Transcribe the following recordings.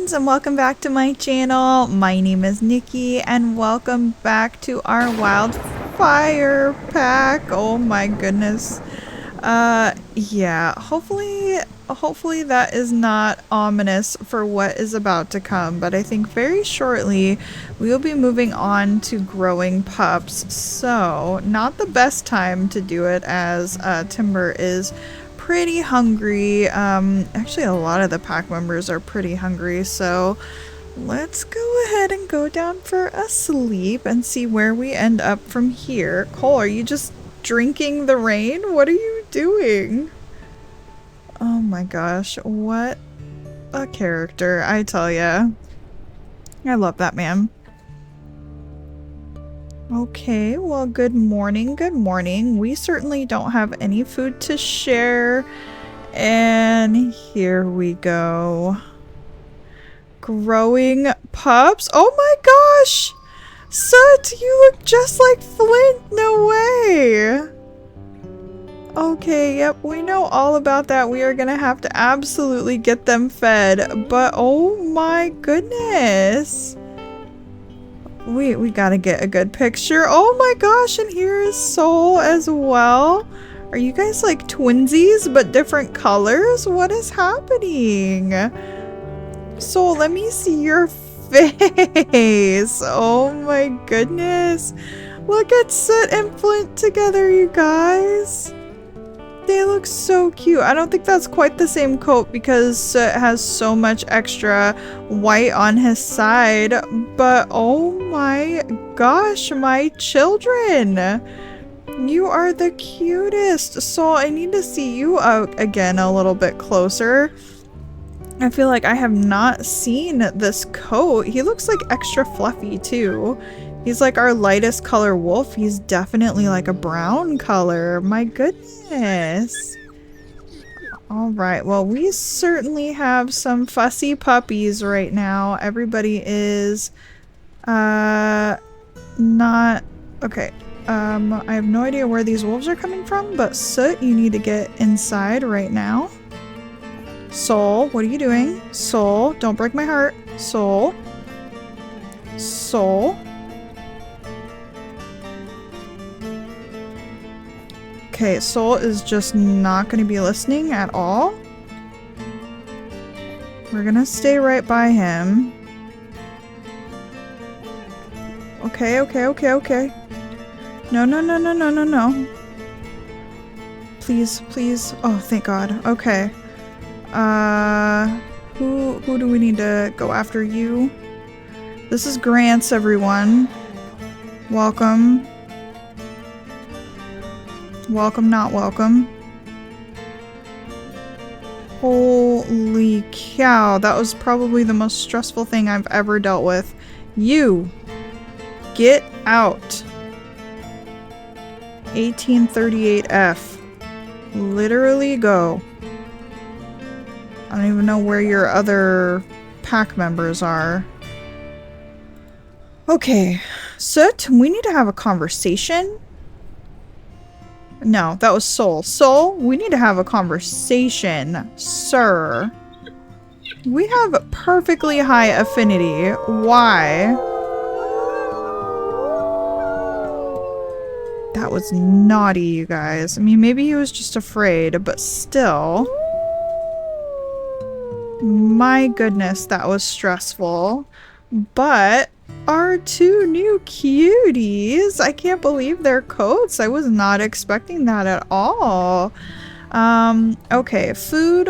friends, and welcome back to my channel. My name is Nikki and welcome back to our Wildfire Pack. Oh my goodness. Yeah, hopefully that is not ominous for what is about to come, but I think very shortly we will be moving on to growing pups. So not the best time to do it, as Timber is pretty hungry. Actually a lot of the pack members are pretty hungry, so let's go ahead and go down for a sleep and see where we end up from here. Cole, are you just drinking the rain? What are you doing? Oh my gosh, what a character, I tell ya. I love that man. Okay, well, good morning, good morning. We certainly don't have any food to share. And here we go. Growing pups? Oh my gosh! Soot, you look just like Flint, no way! Okay, yep, we know all about that. We are gonna have to absolutely get them fed, but oh my goodness. We gotta get a good picture. Oh my gosh, and here is Soul as well. Are you guys like twinsies but different colors? What is happening? Soul, let me see your face. Oh my goodness. Look at Soot and Flint together, you guys. They look so cute. I don't think that's quite the same coat because Soot has so much extra white on his side, but oh my gosh, my children. You are the cutest. So I need to see you out again a little bit closer. I feel like I have not seen this coat. He looks like extra fluffy too. He's like our lightest color wolf. He's definitely like a brown color. My goodness. All right. Well, we certainly have some fussy puppies right now. Everybody is not okay. I have no idea where these wolves are coming from, but Soot, you need to get inside right now. Soul, what are you doing? Soul, don't break my heart. Soul. Soul. Okay, Soul is just not going to be listening at all. We're going to stay right by him. Okay. No. Please. Oh, thank God. Okay. Who do we need to go after? You? This is Grants, everyone. Welcome. Welcome, not welcome. Holy cow, that was probably the most stressful thing I've ever dealt with. You! Get out! 1838F. Literally go. I don't even know where your other pack members are. Okay, Soot, we need to have a conversation. No, that was Soul. Soul, we need to have a conversation, sir. We have perfectly high affinity. Why? That was naughty, you guys. I mean, maybe he was just afraid, but still. My goodness, that was stressful. But our two new cuties, I can't believe their coats. I was not expecting that at all. Okay, food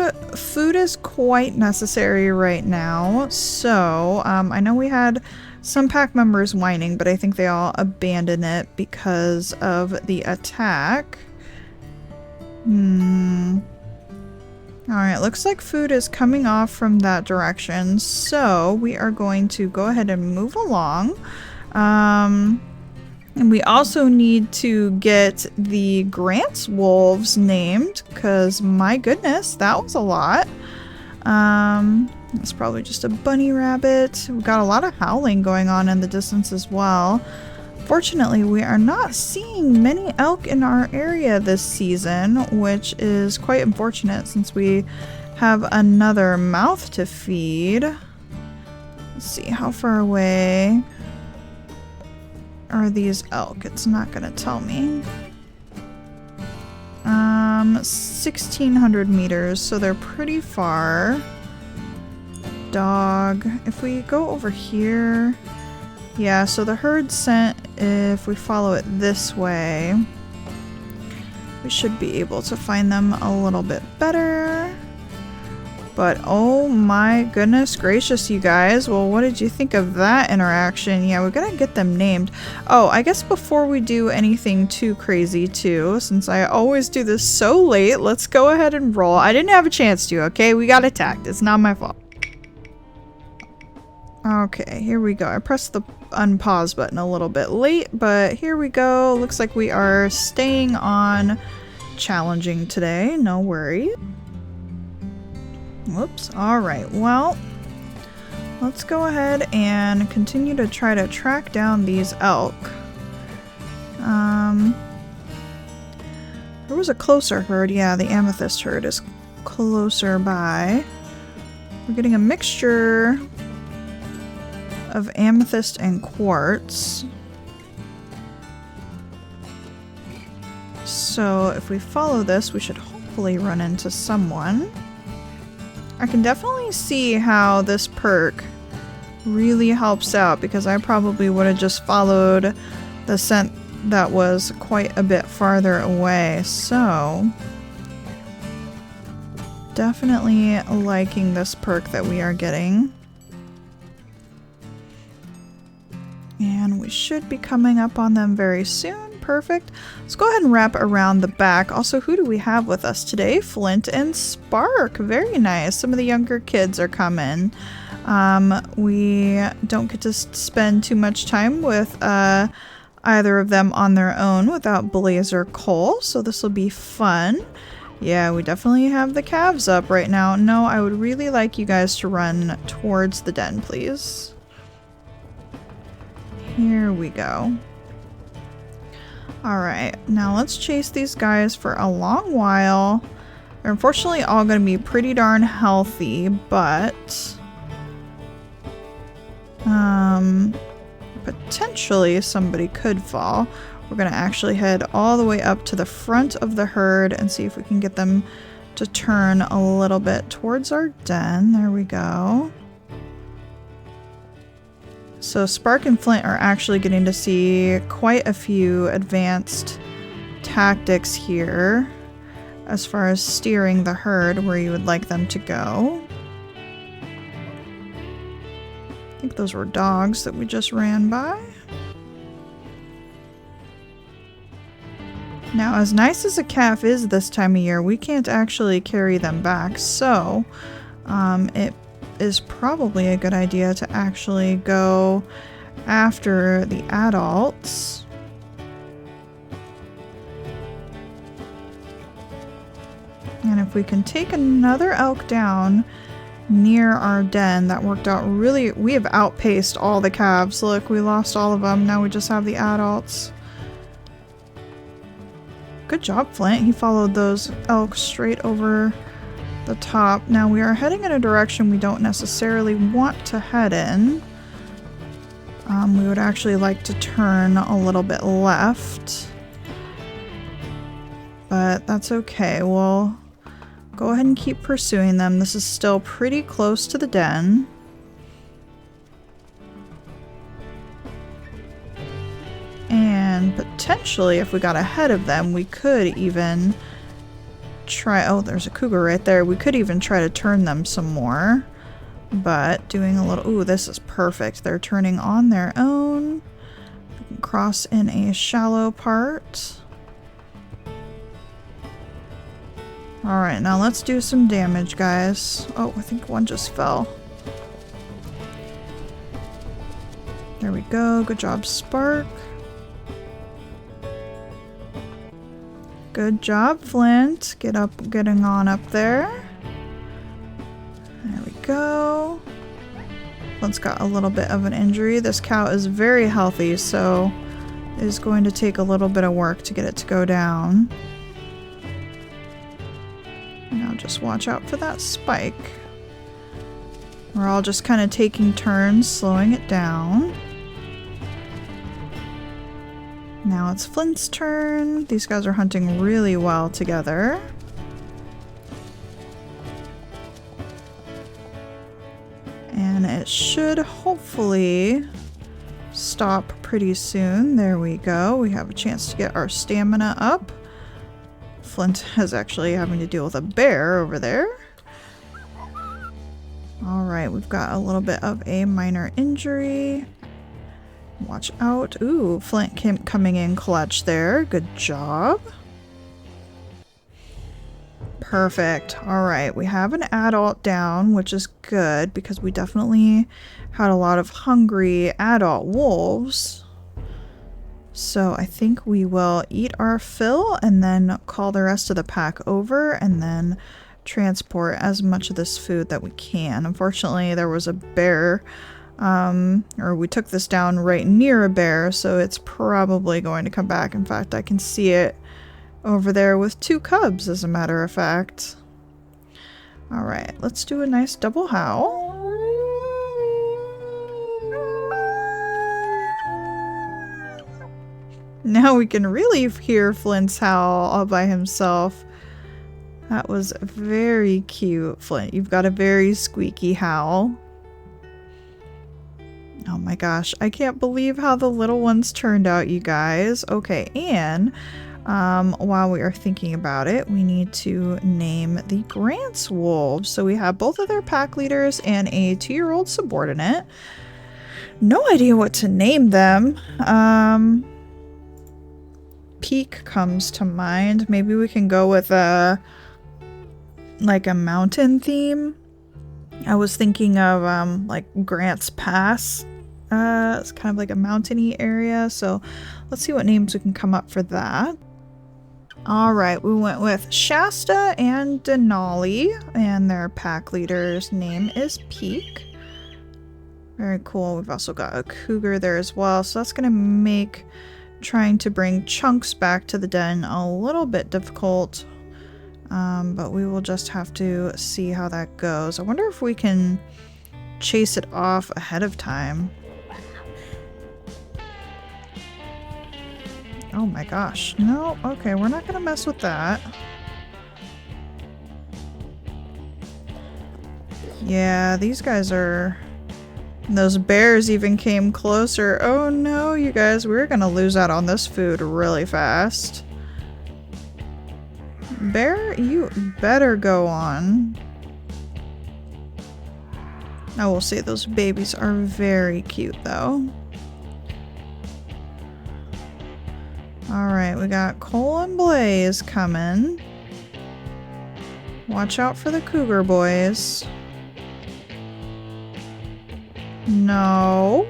is quite necessary right now. So I know we had some pack members whining, but I think they all abandoned it because of the attack. Alright, looks like food is coming off from that direction, so we are going to go ahead and move along. And we also need to get the Grants wolves named, because my goodness, that was a lot. It's probably just a bunny rabbit. We've got a lot of howling going on in the distance as well. Fortunately, we are not seeing many elk in our area this season, which is quite unfortunate since we have another mouth to feed. Let's see, how far away are these elk? It's not gonna tell me. 1,600 meters, so they're pretty far. Dog. If we go over here... Yeah, so the herd scent, if we follow it this way, we should be able to find them a little bit better. But oh my goodness gracious, you guys. Well, what did you think of that interaction? Yeah, we gotta get them named. Oh, I guess before we do anything too crazy too, since I always do this so late, let's go ahead and roll. I didn't have a chance to, okay? We got attacked. It's not my fault. Okay, here we go. I pressed the unpause button a little bit late, but here we go. Looks like we are staying on challenging today. No worries. Whoops. Alright, well, let's go ahead and continue to try to track down these elk. There was a closer herd. Yeah, the amethyst herd is closer by. We're getting a mixture of amethyst and quartz. So if we follow this, we should hopefully run into someone. I can definitely see how this perk really helps out, because I probably would have just followed the scent that was quite a bit farther away. So definitely liking this perk that we are getting. And we should be coming up on them very soon. Perfect. Let's go ahead and wrap around the back. Also, who do we have with us today? Flint and Spark. Very nice. Some of the younger kids are coming. We don't get to spend too much time with either of them on their own without Blaze or Cole, so this will be fun. Yeah, we definitely have the calves up right now. No, I would really like you guys to run towards the den, please. Here we go. Alright, now let's chase these guys for a long while. They're unfortunately all going to be pretty darn healthy, but potentially somebody could fall. We're going to actually head all the way up to the front of the herd and see if we can get them to turn a little bit towards our den. There we go. So Spark and Flint are actually getting to see quite a few advanced tactics here as far as steering the herd where you would like them to go. I think those were dogs that we just ran by. Now, as nice as a calf is this time of year, we can't actually carry them back, so it is probably a good idea to actually go after the adults. And if we can take another elk down near our den, that worked out really. We have outpaced all the calves. Look, we lost all of them. Now we just have the adults. Good job, Flint. He followed those elk straight over the top. Now we are heading in a direction we don't necessarily want to head in. We would actually like to turn a little bit left, but that's okay. We'll go ahead and keep pursuing them. This is still pretty close to the den. And potentially, if we got ahead of them, we could even try. Oh, there's a cougar right there. We could even try to turn them some more, but doing a little. Ooh, this is perfect. They're turning on their own. We can cross in a shallow part. All right, now let's do some damage, guys. Oh, I think one just fell. There we go. Good job, Spark. Good job, Flint. Getting on up there. There we go. Flint's got a little bit of an injury. This cow is very healthy, so it is going to take a little bit of work to get it to go down. Now just watch out for that spike. We're all just kind of taking turns slowing it down. Now it's Flint's turn. These guys are hunting really well together. And it should hopefully stop pretty soon. There we go. We have a chance to get our stamina up. Flint is actually having to deal with a bear over there. Alright, we've got a little bit of a minor injury. Watch out. Ooh, Flint coming in clutch there. Good job. Perfect. Alright, we have an adult down, which is good because we definitely had a lot of hungry adult wolves. So I think we will eat our fill and then call the rest of the pack over and then transport as much of this food that we can. Unfortunately, there was a bear, or we took this down right near a bear, so it's probably going to come back. In fact, I can see it over there with 2 cubs, as a matter of fact. Alright, let's do a nice double howl. Now we can really hear Flint's howl all by himself. That was very cute, Flint. You've got a very squeaky howl. Oh my gosh, I can't believe how the little ones turned out, you guys. Okay, and while we are thinking about it, we need to name the Grant's wolves. So we have both of their pack leaders and a 2-year-old subordinate. No idea what to name them. Peak comes to mind. Maybe we can go with like a mountain theme. I was thinking of like Grant's Pass. It's kind of like a mountainy area, so let's see what names we can come up for that. Alright, we went with Shasta and Denali, and their pack leader's name is Peak. Very cool. We've also got a cougar there as well, so that's gonna make trying to bring Chunks back to the den a little bit difficult. But we will just have to see how that goes. I wonder if we can chase it off ahead of time. Oh my gosh. No, okay, we're not gonna mess with that. Yeah, these guys are... Those bears even came closer. Oh no, you guys, we're gonna lose out on this food really fast. Bear, you better go on. I will say those babies are very cute though. Alright, we got Cole and Blaze coming. Watch out for the cougar boys. No.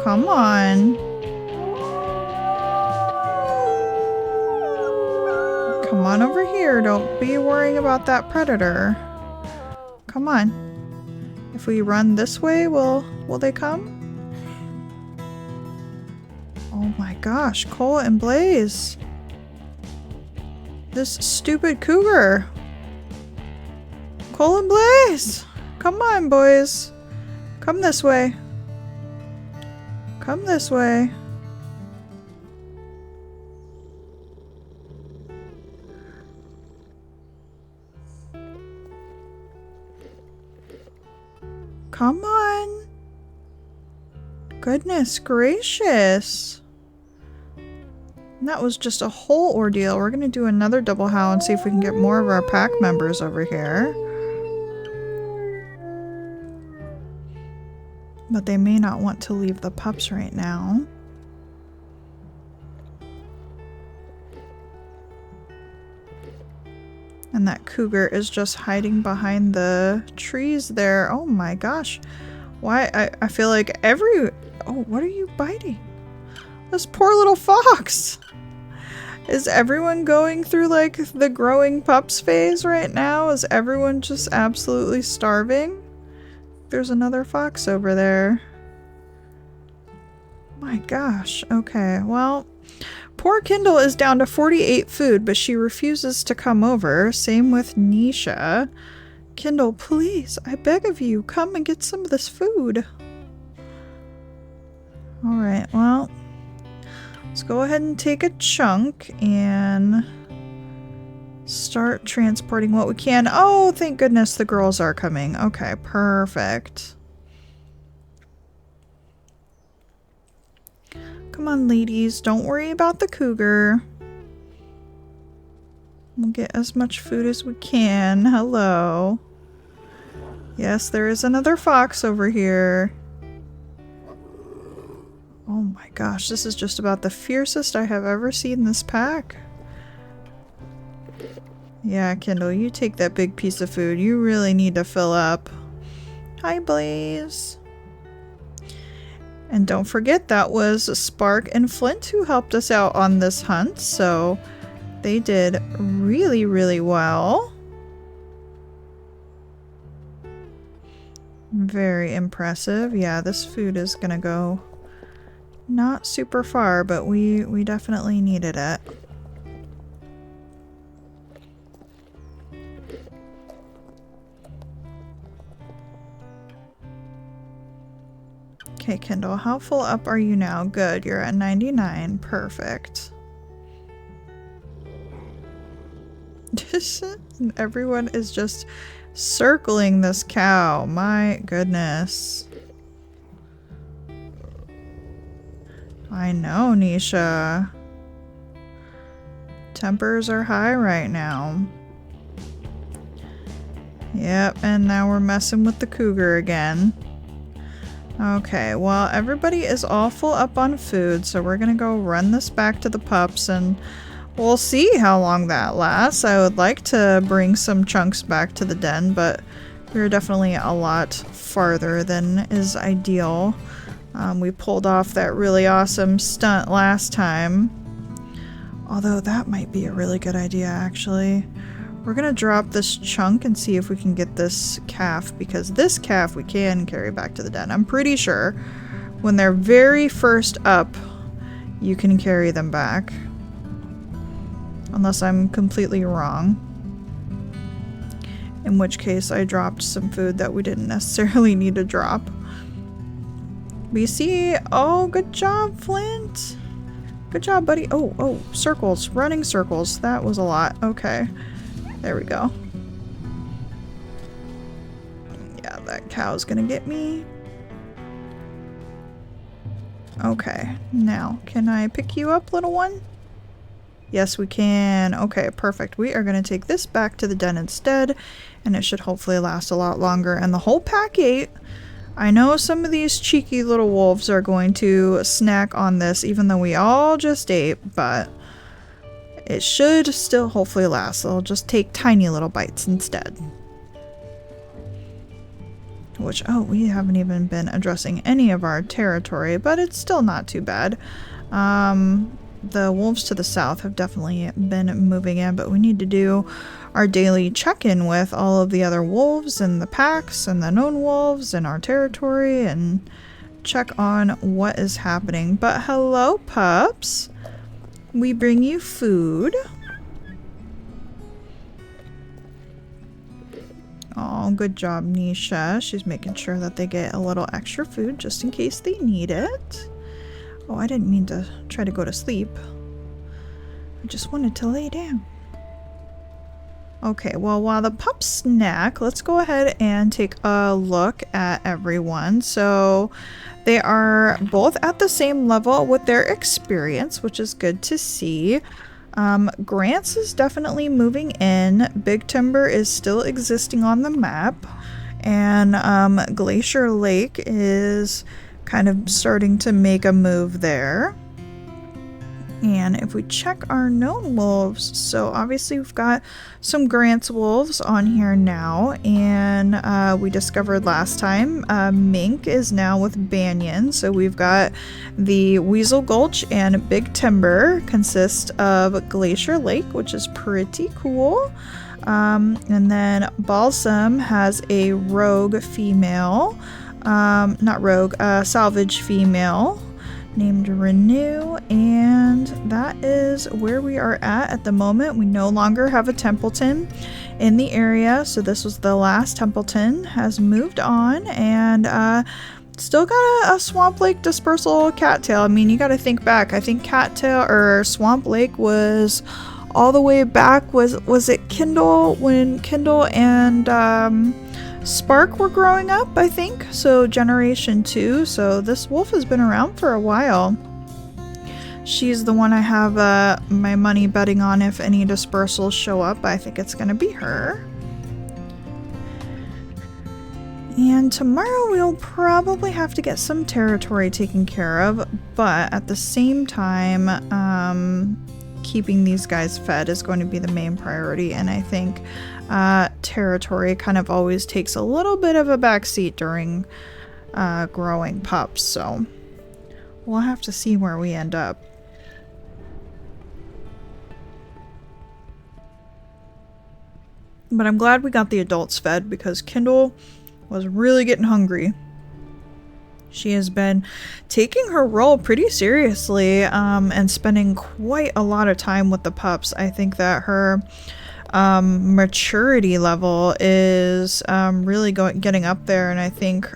Come on. Come on over here. Don't be worrying about that predator. Come on. If we run this way, will they come? Oh my gosh, Cole and Blaze. This stupid cougar. Cole and Blaze. Come on, boys. Come this way. Come this way. Come on. Goodness gracious. And that was just a whole ordeal. We're going to do another double howl and see if we can get more of our pack members over here. But they may not want to leave the pups right now. And that cougar is just hiding behind the trees there. Oh my gosh. Why? I feel like Oh, what are you biting? This poor little fox. Is everyone going through like the growing pups phase right now? Is everyone just absolutely starving? There's another fox over there. My gosh. Okay, well, poor Kindle is down to 48 food, but she refuses to come over. Same with Nisha. Kindle, please, I beg of you, come and get some of this food. Alright, well, let's go ahead and take a chunk and start transporting what we can. Oh, thank goodness the girls are coming. Okay, perfect. Come on, ladies, don't worry about the cougar. We'll get as much food as we can. Hello. Yes, there is another fox over here. Oh my gosh, this is just about the fiercest I have ever seen this pack. Yeah, Kindle, you take that big piece of food. You really need to fill up. Hi, Blaze. And don't forget, that was Spark and Flint who helped us out on this hunt, so they did really, really well. Very impressive. Yeah, this food is gonna go not super far, but we definitely needed it. Okay, Kindle, how full up are you now? Good, you're at 99. Perfect. Everyone is just circling this cow. My goodness. I know, Nisha. Tempers are high right now. Yep, and now we're messing with the cougar again. Okay, well, everybody is all full up on food, so we're gonna go run this back to the pups and we'll see how long that lasts. I would like to bring some chunks back to the den, but we're definitely a lot farther than is ideal. We pulled off that really awesome stunt last time. Although that might be a really good idea, actually. We're gonna drop this chunk and see if we can get this calf, because this calf we can carry back to the den. I'm pretty sure when they're very first up, you can carry them back. Unless I'm completely wrong. In which case I dropped some food that we didn't necessarily need to drop. We see, oh, good job, Flint. Good job, buddy. Oh, circles, running circles. That was a lot. Okay. There we go. Yeah, that cow's gonna get me. Okay, now, can I pick you up, little one? Yes, we can. Okay, perfect. We are gonna take this back to the den instead, and it should hopefully last a lot longer. And the whole pack ate. I know some of these cheeky little wolves are going to snack on this, even though we all just ate, but it should still hopefully last. They'll just take tiny little bites instead. Which, oh, we haven't even been addressing any of our territory, but it's still not too bad. The wolves to the south have definitely been moving in, but we need to do our daily check-in with all of the other wolves and the packs and the known wolves in our territory and check on what is happening. But hello, pups. We bring you food. Oh, good job, Nisha. She's making sure that they get a little extra food just in case they need it. Oh, I didn't mean to try to go to sleep. I just wanted to lay down. Okay, well, while the pups snack, let's go ahead and take a look at everyone. So they are both at the same level with their experience, which is good to see. Grants is definitely moving in. Big Timber is still existing on the map. And Glacier Lake is kind of starting to make a move there. And if we check our known wolves, so obviously we've got some Grant's wolves on here now, and we discovered last time Mink is now with Banyan, so we've got the Weasel Gulch and Big Timber consist of Glacier Lake, which is pretty cool. And then Balsam has a rogue female, salvage female named Renew, and that is where we are at the moment. We no longer have a Templeton in the area, so this was the last Templeton, has moved on, and still got a Swamp Lake dispersal cattail. I mean, you got to think back. I think cattail or Swamp Lake was all the way back. Was it Kindle, when Kindle and Spark were growing up, I think? So generation 2. So this wolf has been around for a while. She's the one I have my money betting on if any dispersals show up. I think it's going to be her. And tomorrow we'll probably have to get some territory taken care of, but at the same time, keeping these guys fed is going to be the main priority, and I think territory kind of always takes a little bit of a backseat during growing pups, so we'll have to see where we end up. But I'm glad we got the adults fed because Kindle was really getting hungry. She has been taking her role pretty seriously and spending quite a lot of time with the pups. I think that her maturity level is really getting up there, and I think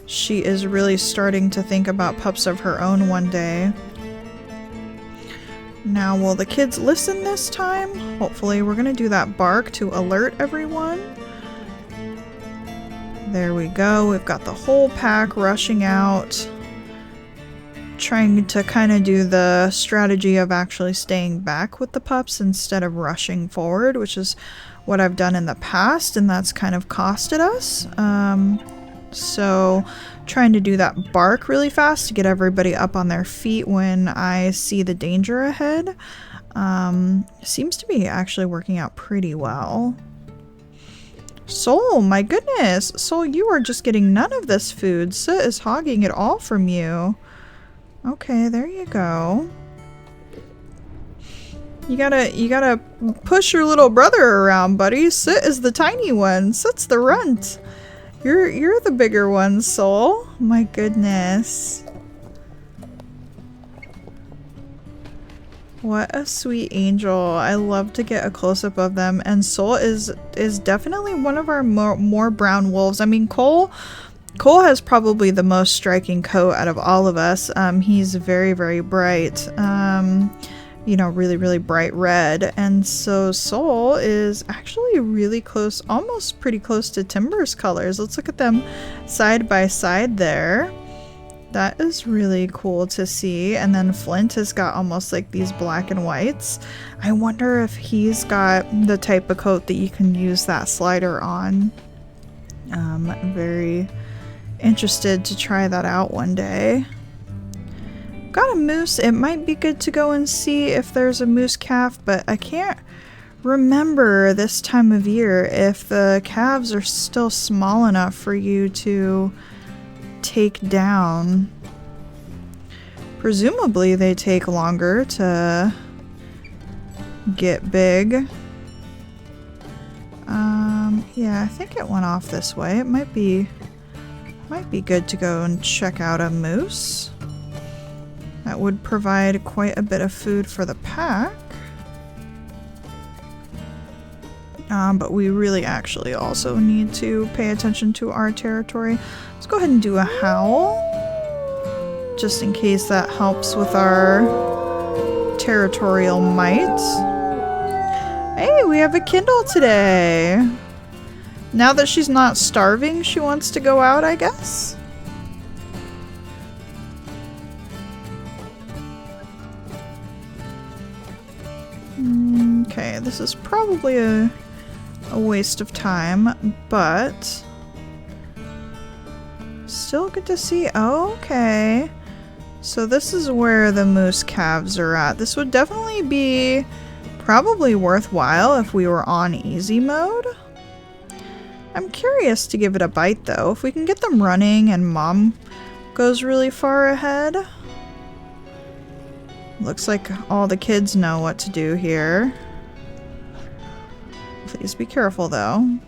she is really starting to think about pups of her own one day. Now, will the kids listen this time? Hopefully. We're gonna do that bark to alert everyone. There we go. We've got the whole pack rushing out, trying to kind of do the strategy of actually staying back with the pups instead of rushing forward, which is what I've done in the past, and that's kind of costed us. So trying to do that bark really fast to get everybody up on their feet when I see the danger ahead seems to be actually working out pretty well. Soul, my goodness. Soul, you are just getting none of this food. Soot is hogging it all from you. Okay, there you go. You gotta push your little brother around, buddy. Soot is the tiny one. Soot's the runt. You're the bigger one, Soul. My goodness. What a sweet angel. I love to get a close-up of them. And Soul is definitely one of our more brown wolves. I mean, Cole has probably the most striking coat out of all of us. He's very, very bright. You know, really, really bright red. And so Soul is actually really close, almost pretty close to Timber's colors. Let's look at them side by side there. That is really cool to see. And then Flint has got almost like these black and whites. I wonder if he's got the type of coat that you can use that slider on. I'm very interested to try that out one day. Got a moose. It might be good to go and see if there's a moose calf, but I can't remember this time of year if the calves are still small enough for you to take down. Presumably they take longer to get big. Yeah, I think it went off this way. It might be good to go and check out a moose. That would provide quite a bit of food for the pack. But we really actually also need to pay attention to our territory. Let's go ahead and do a howl, just in case that helps with our territorial might. Hey, we have a Kindle today. Now that she's not starving, she wants to go out, I guess? Okay, this is probably a waste of time, but still good to see. Oh, okay. So this is where the moose calves are at. This would definitely be probably worthwhile if we were on easy mode. I'm curious to give it a bite though. If we can get them running and Mom goes really far ahead. Looks like all the kids know what to do here. Please be careful though.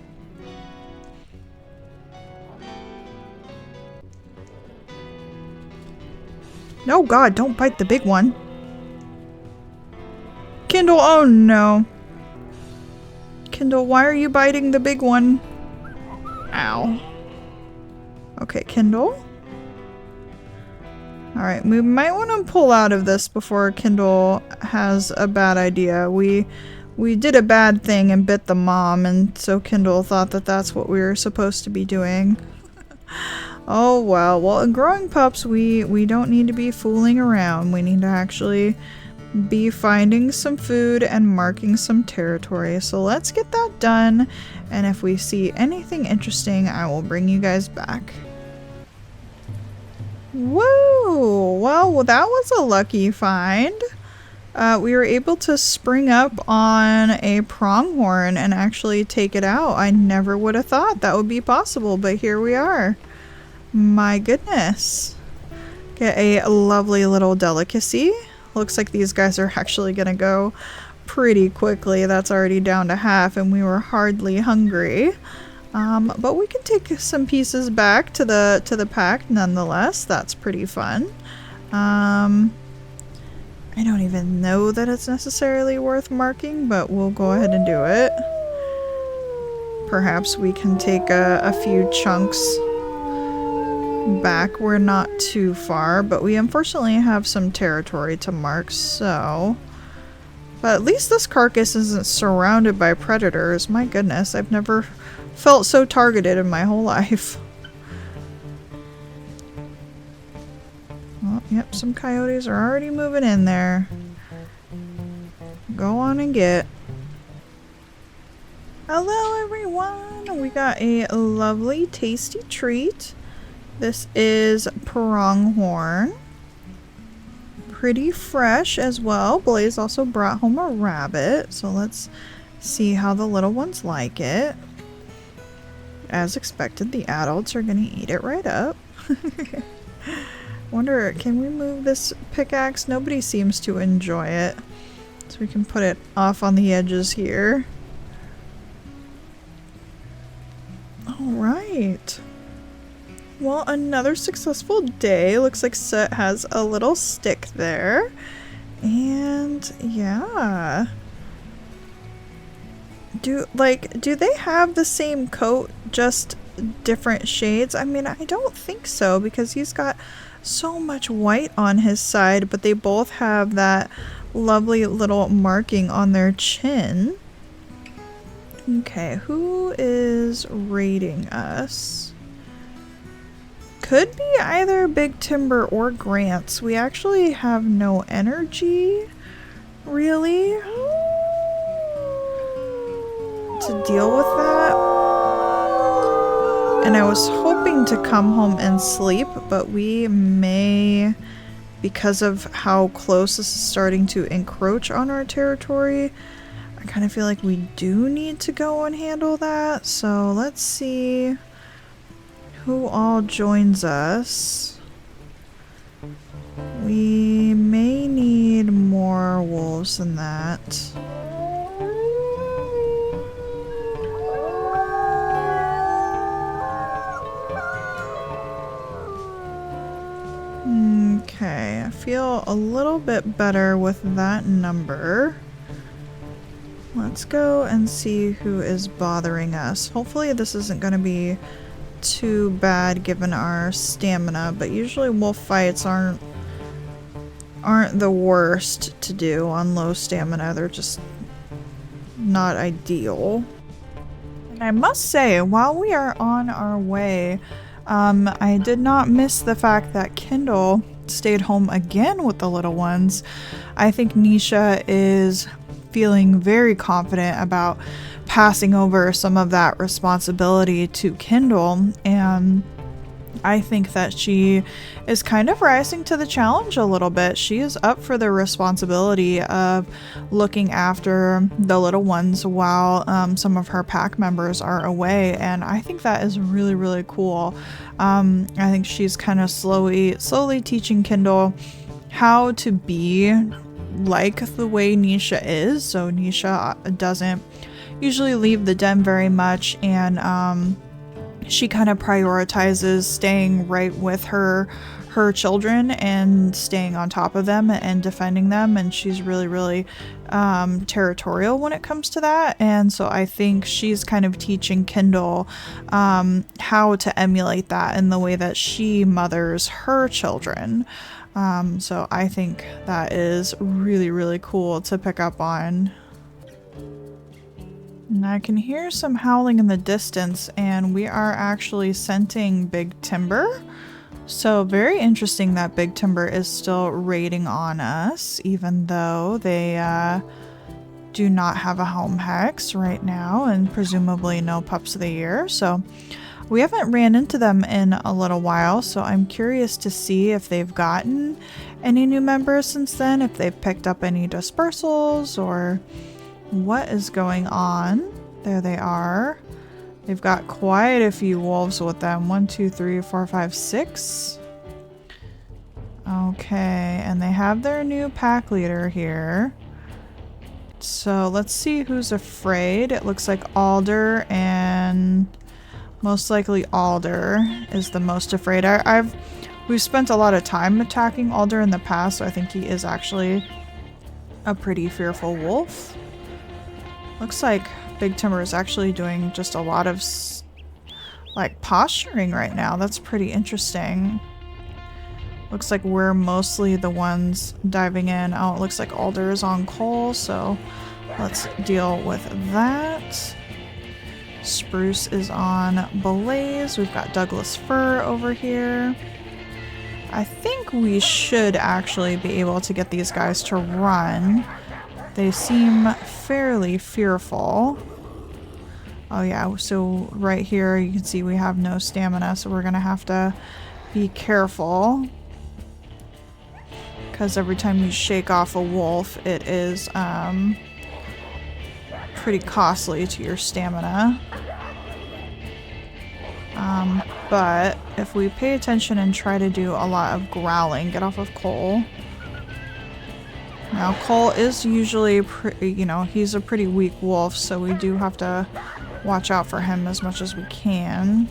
No, God, don't bite the big one. Kindle, oh no. Kindle, why are you biting the big one? Ow. Okay, Kindle. Alright, we might want to pull out of this before Kindle has a bad idea. We did a bad thing and bit the mom, and so Kindle thought that that's what we were supposed to be doing. Oh well. Well, in growing pups, we don't need to be fooling around. We need to actually be finding some food and marking some territory. So let's get that done, and if we see anything interesting, I will bring you guys back. Woo! Well, that was a lucky find. We were able to spring up on a pronghorn and actually take it out. I never would have thought that would be possible, but here we are. My goodness. Get a lovely little delicacy. Looks like these guys are actually gonna go pretty quickly. That's already down to half and we were hardly hungry. But we can take some pieces back to the pack nonetheless. That's pretty fun. I don't even know that it's necessarily worth marking, but we'll go ahead and do it. Perhaps we can take a few chunks back. We're not too far, but we unfortunately have some territory to mark, so... But at least this carcass isn't surrounded by predators. My goodness, I've never felt so targeted in my whole life. Oh, yep, some coyotes are already moving in there. Go on and get. Hello everyone! We got a lovely tasty treat. This is Pronghorn. Pretty fresh as well. Blaze also brought home a rabbit, so let's see how the little ones like it. As expected, the adults are gonna eat it right up. Wonder, can we move this pickaxe? Nobody seems to enjoy it. So we can put it off on the edges here. Alright. Well, another successful day. Looks like Soot has a little stick there. And yeah. Do they have the same coat, just different shades? I mean, I don't think so, because he's got so much white on his side, but they both have that lovely little marking on their chin. Okay, who is raiding us? Could be either Big Timber or Grants. We actually have no energy, really, to deal with that. And I was hoping to come home and sleep, but we may, because of how close this is starting to encroach on our territory, I kind of feel like we do need to go and handle that. So let's see who all joins us. We may need more wolves than that. Okay, I feel a little bit better with that number. Let's go and see who is bothering us. Hopefully this isn't going to be too bad given our stamina, but usually wolf fights aren't the worst to do on low stamina. They're just not ideal. And I must say, while we are on our way, I did not miss the fact that Kindle stayed home again with the little ones. I think Nisha is feeling very confident about passing over some of that responsibility to Kindle, and I think that she is kind of rising to the challenge a little bit. She is up for the responsibility of looking after the little ones while some of her pack members are away, and I think that is really, really cool. I think she's kind of slowly teaching Kindle how to be like the way Nisha is. So Nisha doesn't usually leave the den very much, and she kind of prioritizes staying right with her her children and staying on top of them and defending them, and she's really territorial when it comes to that. And so I think she's kind of teaching Kindle how to emulate that in the way that she mothers her children. So I think that is really cool to pick up on. And I can hear some howling in the distance, and we are actually scenting Big Timber. So very interesting that Big Timber is still raiding on us, even though they do not have a home hex right now, and presumably no pups of the year. So we haven't ran into them in a little while, so I'm curious to see if they've gotten any new members since then, if they've picked up any dispersals or what is going on. There they are. They've got quite a few wolves with them. 1, 2, 3, 4, 5, 6. Okay, and they have their new pack leader here. So let's see who's afraid. It looks like Alder, and most likely Alder is the most afraid. We've spent a lot of time attacking Alder in the past, so I think he is actually a pretty fearful wolf. Looks like Big Timber is actually doing just a lot of like posturing right now. That's pretty interesting. Looks like we're mostly the ones diving in. Oh, it looks like Alder is on coal, so let's deal with that. Spruce is on Blaze. We've got Douglas Fir over here. I think we should actually be able to get these guys to run. They seem fairly fearful. Oh yeah, so right here you can see we have no stamina, so we're gonna have to be careful. Because every time you shake off a wolf, it is pretty costly to your stamina. But if we pay attention and try to do a lot of growling, get off of Cole. Now, Cole is usually, you know, he's a pretty weak wolf, so we do have to watch out for him as much as we can.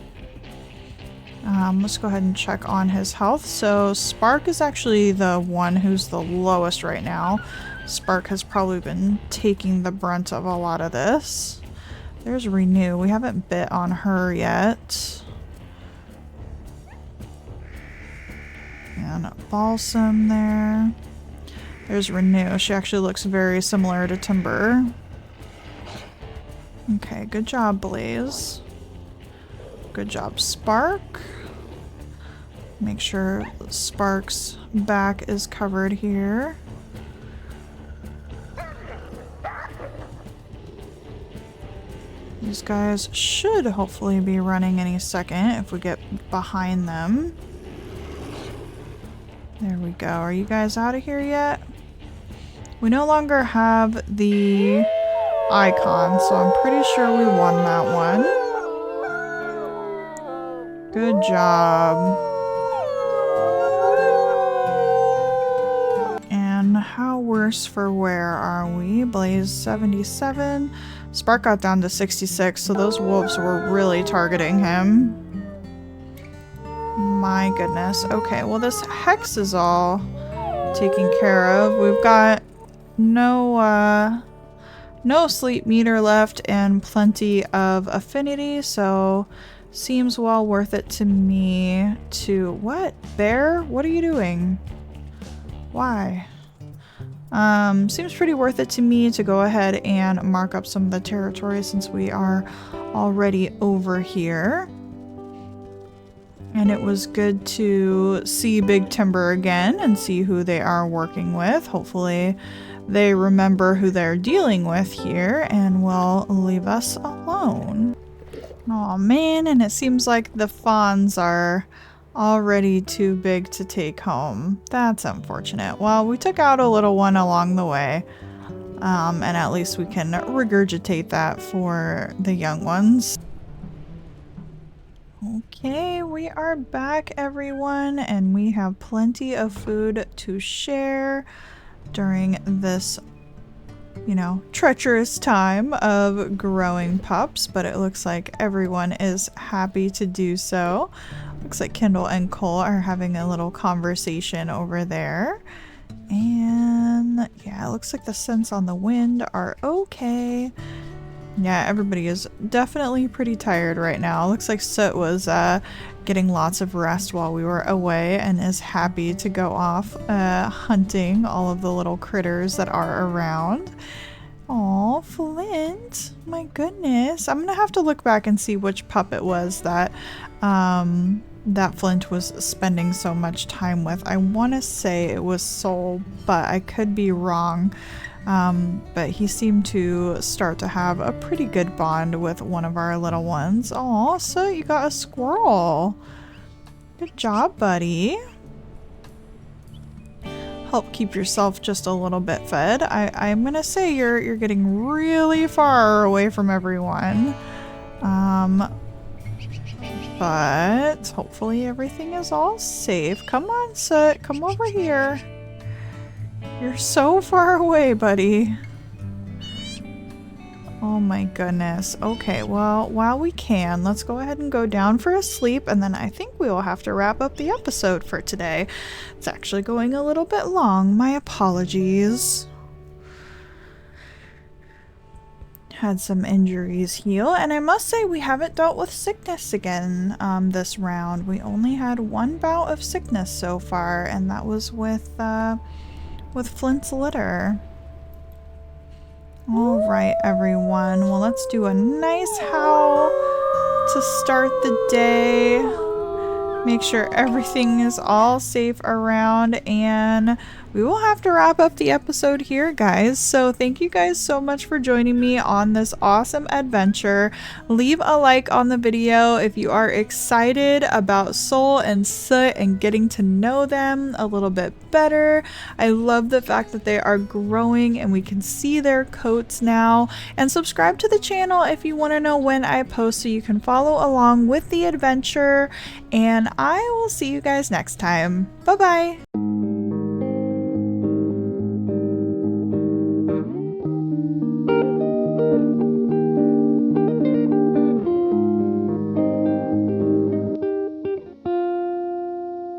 Let's go ahead and check on his health. So Spark is actually the one who's the lowest right now. Spark has probably been taking the brunt of a lot of this. There's Renew. We haven't bit on her yet. And Balsam there. There's Renew. She actually looks very similar to Timber. Okay, good job, Blaze. Good job, Spark. Make sure Spark's back is covered here. These guys should hopefully be running any second if we get behind them. There we go. Are you guys out of here yet? We no longer have the icon, so I'm pretty sure we won that one. Good job. And how worse for wear are we? Blaze 77. Spark got down to 66, so those wolves were really targeting him. My goodness. Okay, well this hex is all taken care of. We've got no sleep meter left and plenty of affinity, so seems well worth it to me to... What? Bear? What are you doing? Why? Seems pretty worth it to me to go ahead and mark up some of the territory since we are already over here. And it was good to see Big Timber again and see who they are working with. Hopefully they remember who they're dealing with here and will leave us alone. Aw man, and it seems like the fawns are already too big to take home. That's unfortunate. Well, we took out a little one along the way. And at least we can regurgitate that for the young ones. Okay, we are back everyone, and we have plenty of food to share during this you know, treacherous time of growing pups, but it looks like everyone is happy to do so. Looks like Kendall and Cole are having a little conversation over there. And yeah, it looks like the scents on the wind are okay. Yeah, everybody is definitely pretty tired right now. Looks like Soot was getting lots of rest while we were away and is happy to go off hunting all of the little critters that are around. Aw, Flint. My goodness. I'm gonna have to look back and see which pup it was that that Flint was spending so much time with. I want to say it was Soul, but I could be wrong. But he seemed to start to have a pretty good bond with one of our little ones. Aw, so you got a squirrel. Good job, buddy. Help keep yourself just a little bit fed. I'm gonna say you're getting really far away from everyone. But hopefully everything is all safe. Come on, Soot. Come over here. You're so far away, buddy. Oh my goodness. Okay, well, while we can, let's go ahead and go down for a sleep, and then I think we will have to wrap up the episode for today. It's actually going a little bit long. My apologies. Had some injuries heal, and I must say we haven't dealt with sickness again this round. We only had one bout of sickness so far, and that was with Flint's litter. All right, everyone. Well, let's do a nice howl to start the day. Make sure everything is all safe around, and we will have to wrap up the episode here, guys. So thank you guys so much for joining me on this awesome adventure. Leave a like on the video if you are excited about Soul and Soot and getting to know them a little bit better. I love the fact that they are growing and we can see their coats now. And subscribe to the channel if you want to know when I post so you can follow along with the adventure. And I will see you guys next time. Bye bye.